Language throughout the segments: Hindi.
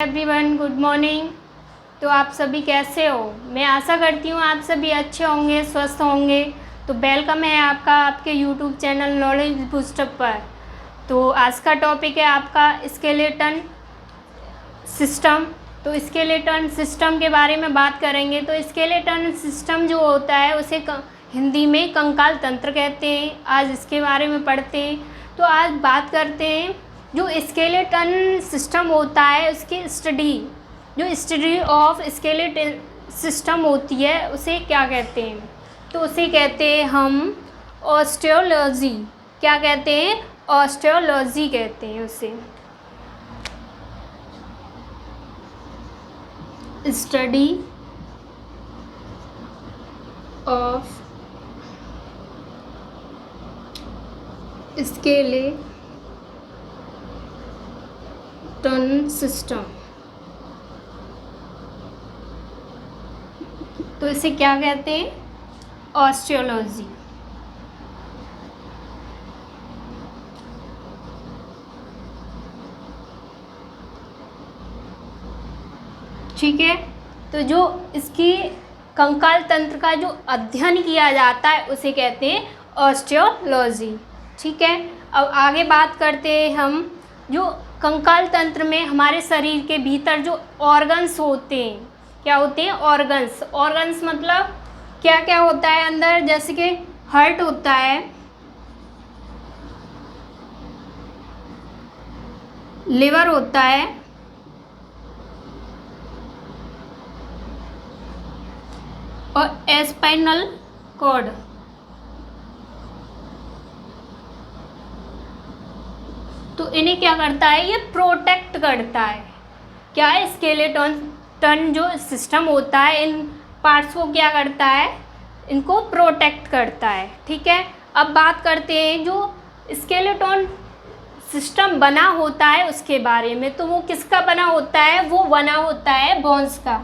Everyone, good morning. तो आप सभी कैसे हो? मैं आशा करती हूँ आप सभी अच्छे होंगे, स्वस्थ होंगे। तो वेलकम है आपका आपके यूट्यूब चैनल नॉलेज बूस्टर पर। तो आज का टॉपिक है आपका स्केलेटन सिस्टम। तो स्केलेटन सिस्टम के बारे में बात करेंगे। तो स्केलेटन सिस्टम जो होता है उसे हिंदी में कंकाल तंत्र कहते हैं। आज इसके बारे में पढ़ते हैं। तो आज बात करते हैं जो स्केलेटन सिस्टम होता है उसकी स्टडी ऑफ स्केलेटन सिस्टम होती है उसे क्या कहते हैं? तो उसे कहते हैं हम ऑस्टियोलॉजी। क्या कहते हैं? ऑस्टियोलॉजी कहते हैं उसे। Study of skeleton system. तो इसे क्या कहते हैं? ऑस्टियोलॉजी। ठीक है। तो जो इसकी कंकाल तंत्र का जो अध्ययन किया जाता है उसे कहते हैं ऑस्टियोलॉजी। ठीक है। अब आगे बात करते हैं हम जो कंकाल तंत्र में हमारे शरीर के भीतर जो ऑर्गन्स होते हैं। क्या होते हैं? ऑर्गन्स मतलब क्या क्या होता है अंदर? जैसे कि हार्ट होता है, लिवर होता है, और स्पाइनल कॉर्ड। तो इन्हें क्या करता है? ये प्रोटेक्ट करता है। क्या है? स्केलेटन जो सिस्टम होता है इन पार्ट्स को क्या करता है? इनको प्रोटेक्ट करता है। ठीक है। अब बात करते हैं जो स्केलेटन सिस्टम बना होता है उसके बारे में। तो वो किसका बना होता है? वो बना होता है बोन्स का।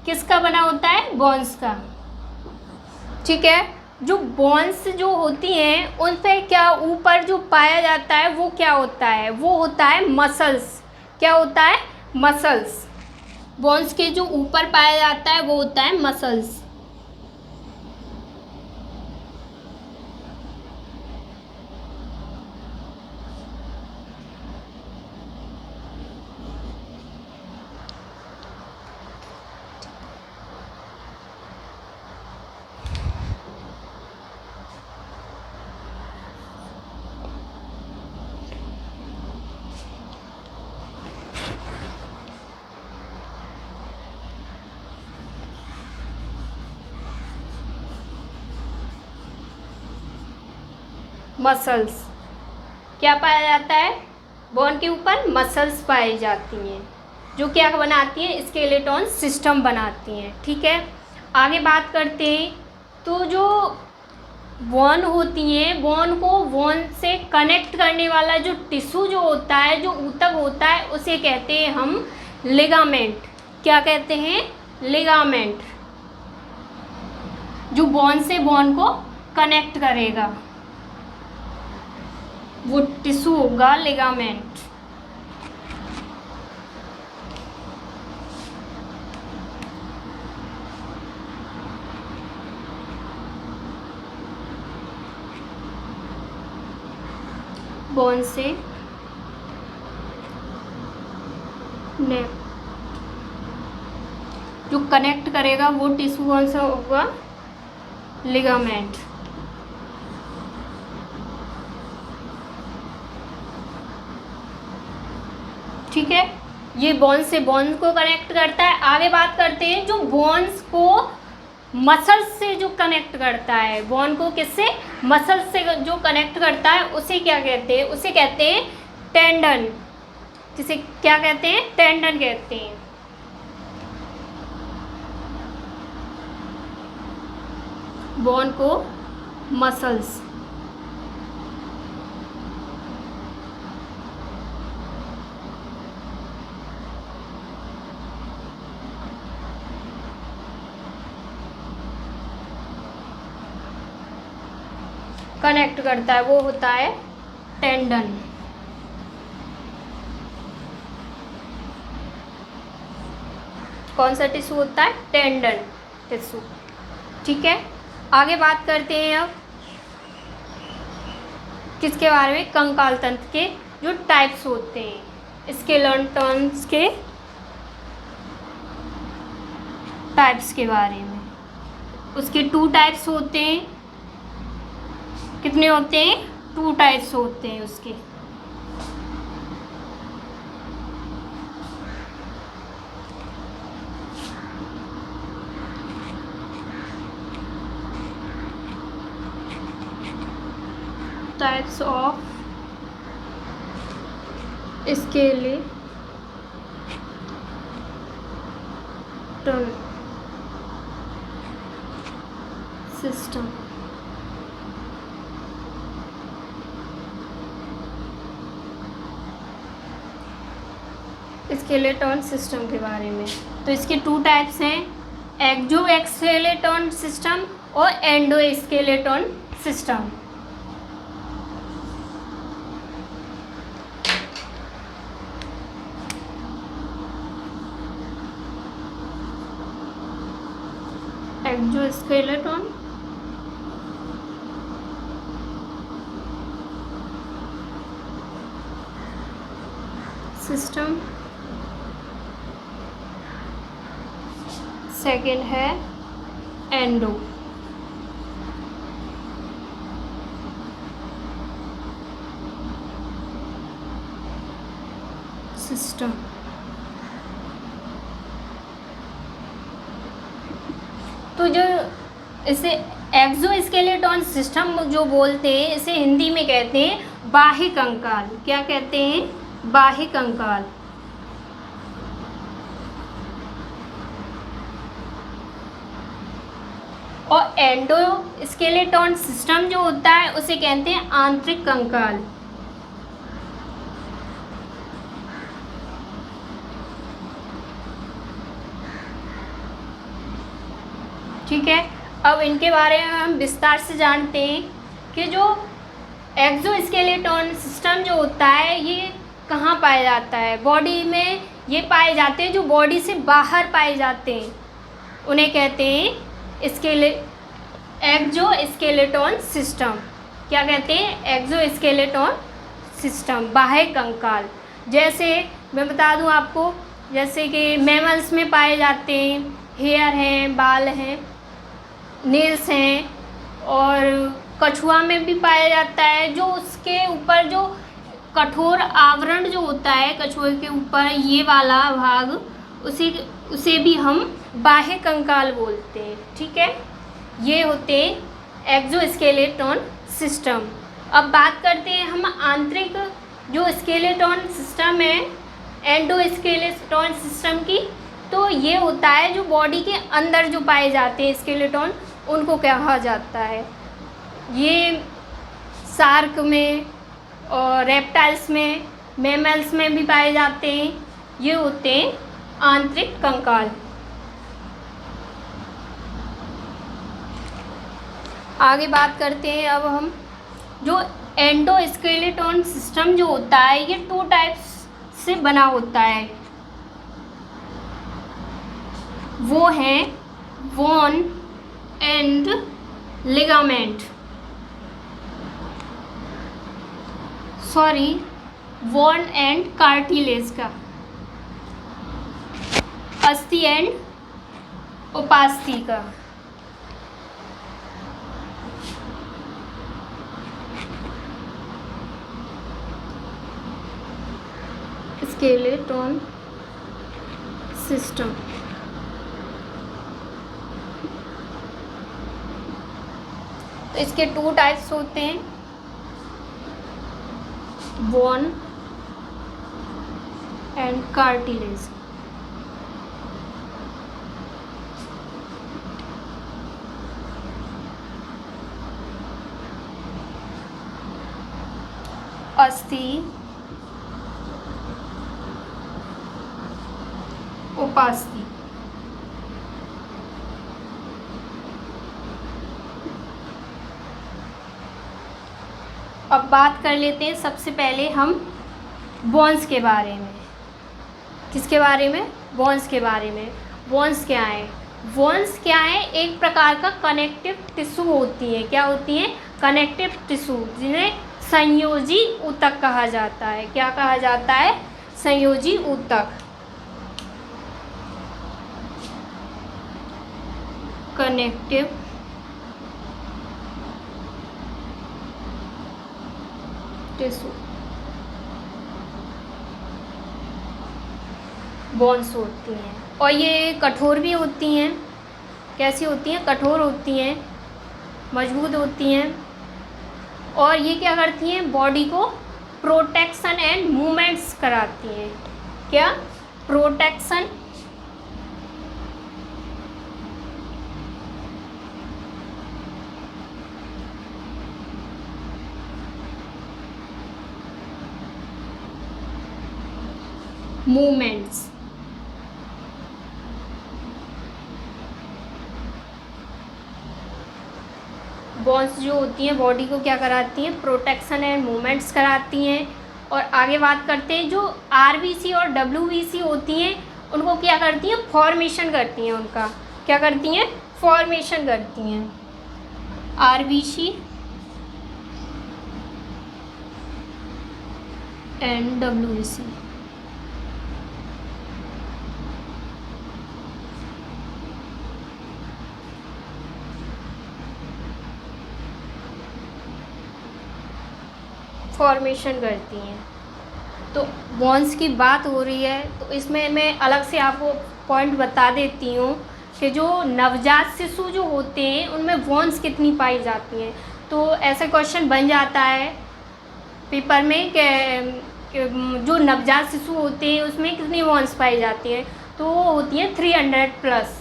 किसका बना होता है? बोन्स का। ठीक है। जो बोन्स जो होती हैं उन पे क्या ऊपर जो पाया जाता है वो क्या होता है? वो होता है मसल्स। क्या होता है? मसल्स। बोन्स के जो ऊपर पाया जाता है वो होता है मसल्स। मसल्स क्या पाया जाता है? बोन के ऊपर मसल्स पाई जाती हैं जो क्या बनाती हैं? स्केलेटन सिस्टम बनाती हैं। ठीक है। आगे बात करते हैं। तो जो बोन होती हैं, बोन को बोन से कनेक्ट करने वाला जो टिश्यू जो होता है, जो ऊतक होता है, उसे कहते हैं हम लिगामेंट। क्या कहते हैं? लिगामेंट। जो बोन से बोन को कनेक्ट करेगा वो टिश्यू होगा लिगामेंट। बोन से जो कनेक्ट करेगा वो टिश्यू कौन सा होगा? लिगामेंट। ठीक है। ये बोन से बोन को कनेक्ट करता है। आगे बात करते हैं जो बोन्स को मसल्स से जो कनेक्ट करता है। बोन को किससे? मसल्स से जो कनेक्ट करता है उसे क्या कहते हैं? उसे कहते हैं टेंडन। जिसे क्या कहते हैं? टेंडन कहते हैं। बोन को मसल्स कनेक्ट करता है वो होता है टेंडन। कौन सा टिश्यू होता है? Tendon tissue. ठीक है, आगे बात करते हैं अब किसके बारे में? कंकाल तंत्र के जो टाइप्स होते हैं, स्केलेटन्स के टाइप्स के बारे में। उसके 2 टाइप्स होते हैं। कितने होते हैं? 2 टाइप्स होते हैं उसके। Types of skeleton system. Skeleton system के बारे में। तो इसके 2 टाइप्स हैं, एक्सो स्केलेटन सिस्टम और endo skeleton system. Exoskeleton system, second है एंडो सिस्टम। तो जो इसे एक्सोस्केलेटन सिस्टम जो बोलते हैं, इसे हिंदी में कहते हैं बाह्य कंकाल। क्या कहते हैं? बाह्य कंकाल। और एंडोस्केलेटन सिस्टम जो होता है उसे कहते हैं आंतरिक कंकाल। ठीक है, अब इनके बारे में हम विस्तार से जानते हैं कि जो एक्सोस्केलेटन सिस्टम जो होता है ये कहाँ पाया जाता है? बॉडी में ये पाए जाते हैं जो बॉडी से बाहर पाए जाते हैं, उन्हें कहते हैं एक्सोस्केलेटन सिस्टम। क्या कहते हैं? एक्सोस्केलेटन सिस्टम, बाह्य कंकाल। जैसे मैं बता दूं आपको, जैसे कि मैमल्स में पाए जाते हैं, हेयर हैं, बाल हैं, नेल्स हैं, और कछुआ में भी पाया जाता है। जो उसके ऊपर जो कठोर आवरण जो होता है कछुए के ऊपर, ये वाला भाग, उसे भी हम बाह्य कंकाल बोलते हैं। ठीक है, ये होते हैं एक्सोस्केलेटन सिस्टम। अब बात करते हैं हम आंतरिक जो स्केलेटन सिस्टम है, एंडोस्केलेटन सिस्टम की। तो ये होता है जो बॉडी के अंदर जो पाए जाते हैं स्केलेटन, उनको कहा जाता है। ये शार्क में और रेप्टाइल्स में, मैमल्स में भी पाए जाते हैं। ये होते हैं आंतरिक कंकाल। आगे बात करते हैं अब हम जो एंडोस्केलेटन सिस्टम जो होता है ये 2 टाइप्स से बना होता है। वो हैं bone and ligament, sorry bone and cartilage का, अस्थि एंड उपास्थि का। Skeleton system. तो इसके 2 टाइप्स होते हैं, बोन एंड कार्टिलेज। अस्थि, उपास्थि। अब बात कर लेते हैं सबसे पहले हम बोन्स के बारे में। किसके बारे में? बोन्स के बारे में। बोन्स क्या है? बोन्स क्या है? एक प्रकार का कनेक्टिव टिश्यू होती है। क्या होती है? कनेक्टिव टिश्यू, जिन्हें संयोजी ऊतक कहा जाता है। क्या कहा जाता है? संयोजी ऊतक, कनेक्टिव टिश्यू बोन्स होती हैं। और ये कठोर भी होती हैं। कैसी होती हैं? कठोर होती हैं, मजबूत होती हैं। और ये क्या करती हैं? बॉडी को प्रोटेक्शन एंड मूवमेंट्स कराती हैं। क्या? प्रोटेक्शन मूवमेंट्स, बोन्स जो होती हैं बॉडी को क्या कराती हैं? प्रोटेक्शन एंड मूवमेंट्स कराती हैं। और आगे बात करते हैं, जो आरबीसी और डब्ल्यूबीसी होती हैं उनको क्या करती हैं? फॉर्मेशन करती हैं। उनका क्या करती हैं? फॉर्मेशन करती हैं। आरबीसी एंड डब्ल्यूबीसी फॉर्मेशन करती हैं। तो बोन्स की बात हो रही है तो इसमें मैं अलग से आपको पॉइंट बता देती हूँ कि जो नवजात शिशु जो होते हैं उनमें बोन्स कितनी पाई जाती हैं। तो ऐसा क्वेश्चन बन जाता है पेपर में कि जो नवजात शिशु होते हैं उसमें कितनी बोन्स पाई जाती हैं। तो वो होती हैं 300+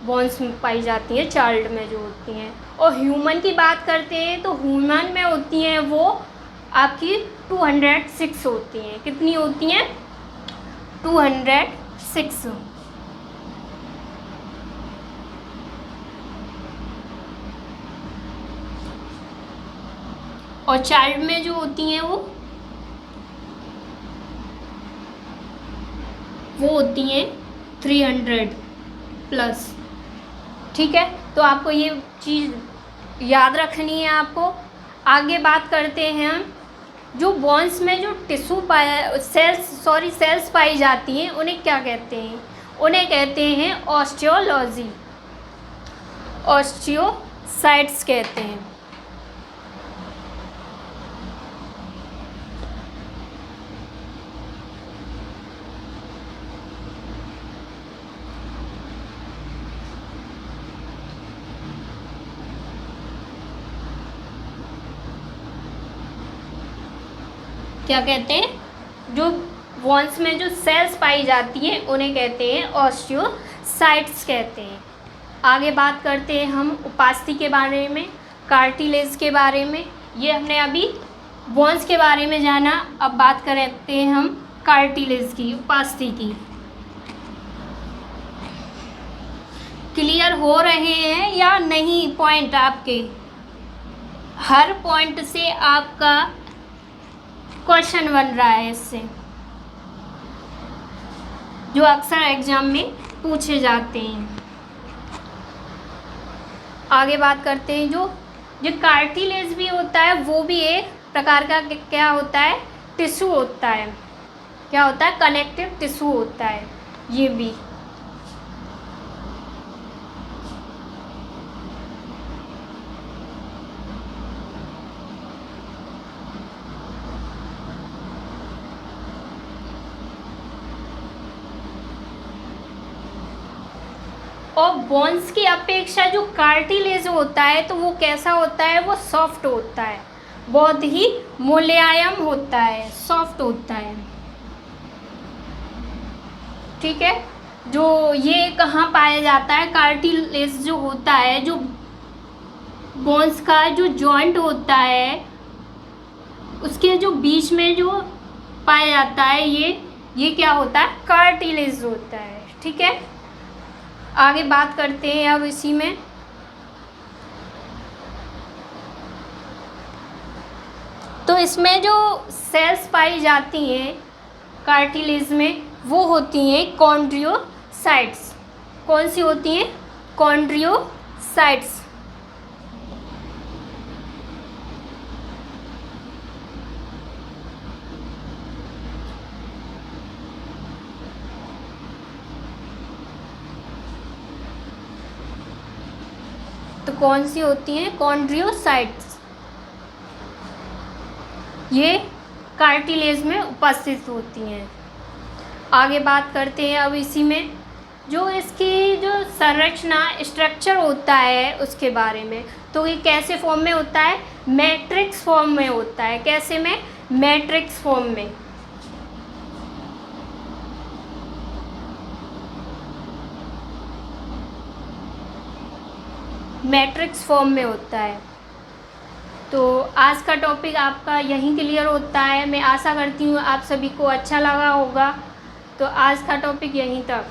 बोन्स पाई जाती हैं चाइल्ड में जो होती हैं। और ह्यूमन की बात करते हैं तो ह्यूमन में होती हैं वो आपकी 206 होती हैं। कितनी होती हैं? 206। और चाइल्ड में जो होती हैं वो होती हैं 300+। ठीक है, तो आपको ये चीज़ याद रखनी है। आपको आगे बात करते हैं हम, जो बोन्स में जो टिश्यू सेल्स पाई जाती हैं उन्हें क्या कहते हैं? उन्हें कहते हैं ऑस्टियोलॉजी, ऑस्टियोसाइट्स कहते हैं। क्या कहते हैं? जो बोन्स में जो सेल्स पाई जाती हैं उन्हें कहते हैं ऑस्टियोसाइट्स कहते हैं। आगे बात करते हैं हम उपास्थि के बारे में, कार्टिलेज के बारे में। ये हमने अभी बोन्स के बारे में जाना, अब बात करते हैं हम कार्टिलेज की, उपास्थि की। क्लियर हो रहे हैं या नहीं पॉइंट आपके? हर पॉइंट से आपका क्वेश्चन बन रहा है इससे, जो अक्सर एग्जाम में पूछे जाते हैं। आगे बात करते हैं, जो कार्टिलेज भी होता है वो भी एक प्रकार का क्या होता है? टिश्यू होता है। क्या होता है? कनेक्टिव टिश्यू होता है ये भी। और बोन्स की अपेक्षा जो कार्टिलेज होता है तो वो कैसा होता है? वो सॉफ्ट होता है, बहुत ही मुलायम होता है, सॉफ्ट होता है। ठीक है, जो ये कहाँ पाया जाता है? कार्टिलेज जो होता है, जो बोन्स का जो जॉइंट होता है उसके जो बीच में जो पाया जाता है ये क्या होता है? कार्टिलेज होता है। ठीक है, आगे बात करते हैं अब इसी में। तो इसमें जो सेल्स पाई जाती हैं कार्टिलेज में वो होती हैं कॉन्ड्रियोसाइट्स। कौन सी होती हैं? कॉन्ड्रियोसाइट्स। तो कौन सी होती हैं? कॉन्ड्रियोसाइट्स। ये कार्टिलेज में उपस्थित होती हैं। आगे बात करते हैं अब इसी में जो इसकी जो संरचना स्ट्रक्चर होता है उसके बारे में। तो ये कैसे फॉर्म में होता है? मैट्रिक्स फॉर्म में होता है। कैसे में? मैट्रिक्स फॉर्म में। मैट्रिक्स फॉर्म में होता है। तो आज का टॉपिक आपका यहीं क्लियर होता है। मैं आशा करती हूँ आप सभी को अच्छा लगा होगा। तो आज का टॉपिक यहीं तक।